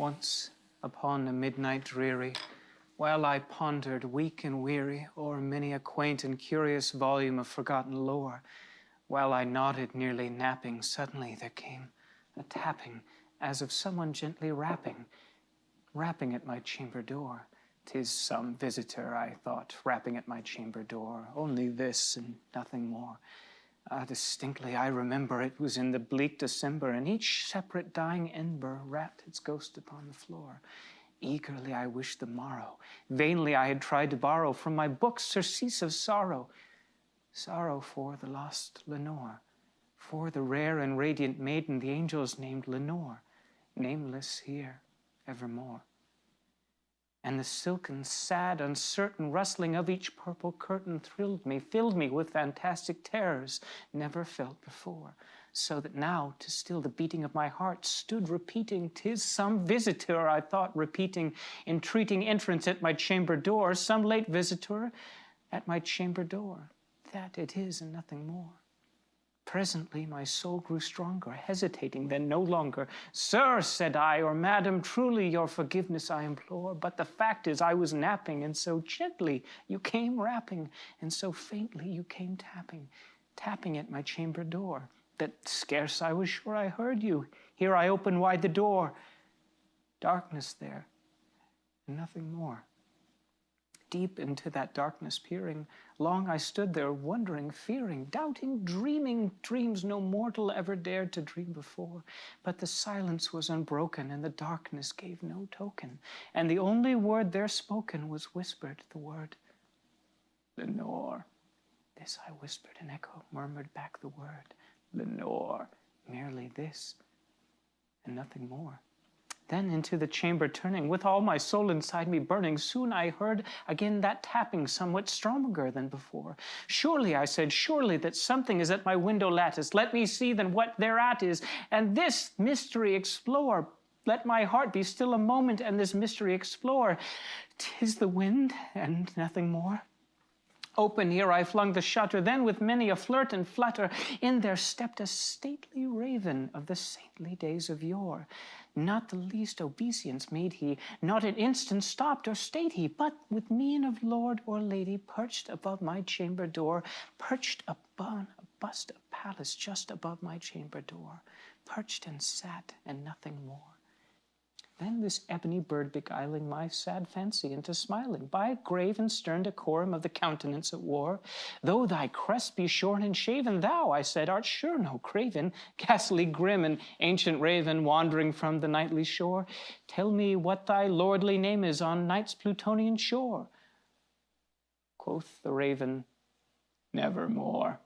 Once, upon a midnight dreary, while I pondered, weak and weary, o'er many a quaint and curious volume of forgotten lore, while I nodded, nearly napping, suddenly there came a tapping, as of someone gently rapping at my chamber door. 'Tis some visitor, I thought, rapping at my chamber door, only this and nothing more. Distinctly I remember it was in the bleak December, and each separate dying ember rapped its ghost upon the floor. Eagerly I wished the morrow. Vainly I had tried to borrow from my books surcease of sorrow. Sorrow for the lost Lenore, for the rare and radiant maiden the angels named Lenore, nameless here evermore. And the silken, sad, uncertain rustling of each purple curtain thrilled me, filled me with fantastic terrors never felt before, so that now, to still the beating of my heart, stood repeating, 'tis some visitor, I thought, repeating, entreating entrance at my chamber door, some late visitor at my chamber door. That it is and nothing more. Presently my soul grew stronger, hesitating then no longer. Sir, said I, or madam, truly your forgiveness I implore, but the fact is I was napping, and so gently you came rapping, and so faintly you came tapping at my chamber door, that scarce I was sure I heard you. Here I opened wide the door. Darkness there, and nothing more. Deep into that darkness peering, long I stood there, wondering, fearing, doubting, dreaming dreams no mortal ever dared to dream before. But the silence was unbroken, and the darkness gave no token, and the only word there spoken was whispered, the word, Lenore. This I whispered, and echo murmured back the word, Lenore, merely this, and nothing more. Then into the chamber turning, with all my soul inside me burning, soon I heard again that tapping somewhat stronger than before. Surely, I said, surely that something is at my window lattice. Let me see then what thereat is, and this mystery explore. Let my heart be still a moment, and this mystery explore. 'Tis the wind, and nothing more. Open here I flung the shutter, then with many a flirt and flutter, in there stepped a stately raven of the saintly days of yore. Not the least obeisance made he, not an instant stopped or stayed he, but with mien of lord or lady perched above my chamber door, perched upon a bust of Pallas just above my chamber door, perched and sat and nothing more. Then this ebony bird beguiling my sad fancy into smiling, by grave and stern decorum of the countenance it wore. Though thy crest be shorn and shaven, thou, I said, art sure no craven, ghastly grim and ancient raven, wandering from the nightly shore. Tell me what thy lordly name is on night's Plutonian shore. Quoth the raven, nevermore.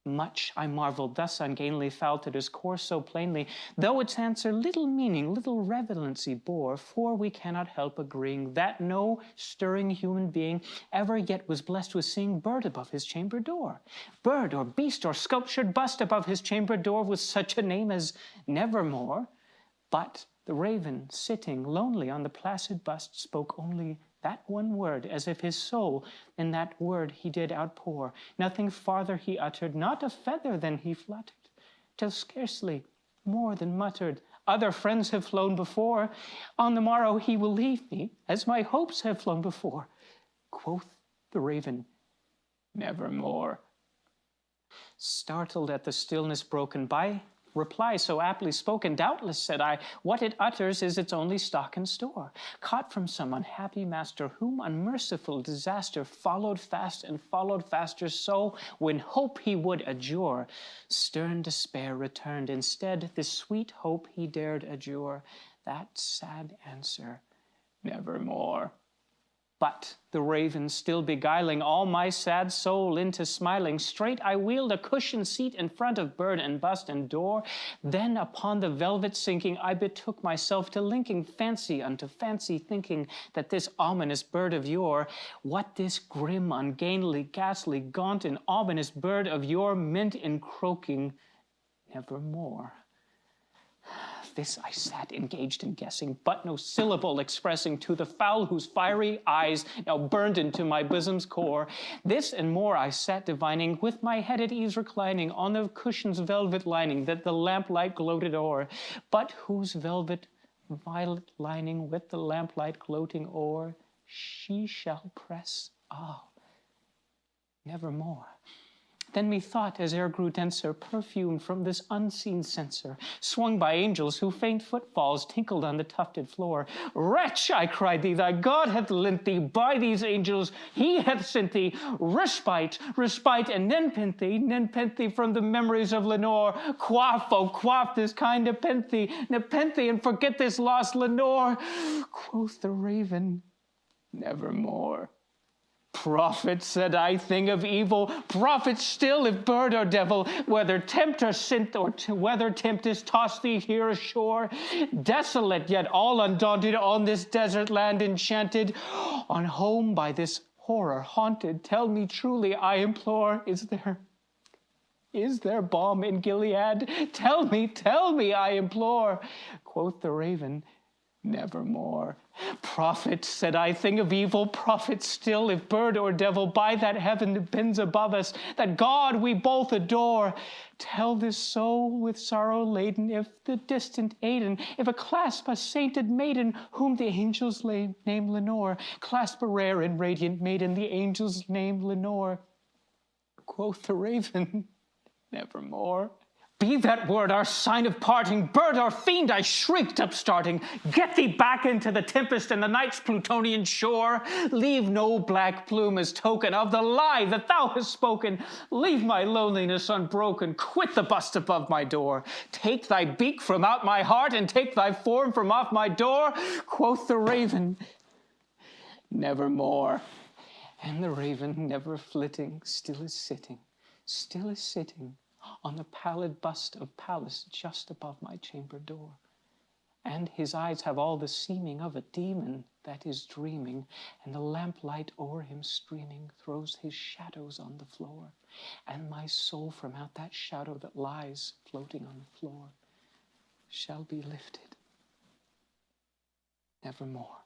Much I marveled, thus ungainly fouled at his course so plainly, though its answer little meaning, little relevancy bore, for we cannot help agreeing that no stirring human being ever yet was blessed with seeing bird above his chamber door. Bird or beast or sculptured bust above his chamber door with such a name as Nevermore. But the raven, sitting lonely on the placid bust, spoke only that one word, as if his soul in that word he did outpour. Nothing farther he uttered, not a feather then he fluttered, till scarcely more than muttered, other friends have flown before. On the morrow he will leave me, as my hopes have flown before. Quoth the raven, nevermore. Startled at the stillness broken by reply so aptly spoken, doubtless, said I, what it utters is its only stock and store, caught from some unhappy master, whom unmerciful disaster followed fast and followed faster, so when hope he would adjure, stern despair returned. Instead, this sweet hope he dared adjure, that sad answer, nevermore. But the raven still beguiling all my sad soul into smiling, straight I wheeled a cushioned seat in front of bird and bust and door. Then upon the velvet sinking, I betook myself to linking fancy unto fancy, thinking that this ominous bird of yore, what this grim, ungainly, ghastly, gaunt, and ominous bird of yore meant in croaking nevermore. This I sat engaged in guessing, but no syllable expressing to the fowl whose fiery eyes now burned into my bosom's core. This and more I sat divining, with my head at ease reclining on the cushion's velvet lining that the lamplight gloated o'er, but whose velvet violet lining with the lamplight gloating o'er, she shall press, nevermore. Then methought, as air grew denser, perfume from this unseen censer, swung by angels whose faint footfalls tinkled on the tufted floor. Wretch, I cried thee, thy God hath lent thee, by these angels he hath sent thee, respite, and nepenthe from the memories of Lenore. Quaff, oh quaff this kind nepenthe, and forget this lost Lenore. Quoth the raven, nevermore. Prophet, said I, thing of evil, prophet still, if bird or devil, whether tempter sent or whether tempest tossed thee here ashore, desolate yet all undaunted, on this desert land enchanted, on home by this horror haunted, tell me truly, I implore, is there balm in Gilead? Tell me, I implore. Quoth the raven, nevermore. Prophet, said I, thing of evil, prophet still, if bird or devil, by that heaven that bends above us, that God we both adore, tell this soul with sorrow laden, if the distant Aidenn, if a clasp a sainted maiden, whom the angels name Lenore, clasp a rare and radiant maiden, the angels name Lenore. Quoth the raven, nevermore. Be that word our sign of parting, bird or fiend, I shrieked upstarting. Get thee back into the tempest and the night's Plutonian shore. Leave no black plume as token of the lie that thou hast spoken. Leave my loneliness unbroken. Quit the bust above my door. Take thy beak from out my heart and take thy form from off my door. Quoth the raven, nevermore. And the raven, never flitting, still is sitting on the pallid bust of Pallas just above my chamber door. And his eyes have all the seeming of a demon that is dreaming, and the lamplight o'er him streaming throws his shadows on the floor, and my soul from out that shadow that lies floating on the floor shall be lifted nevermore.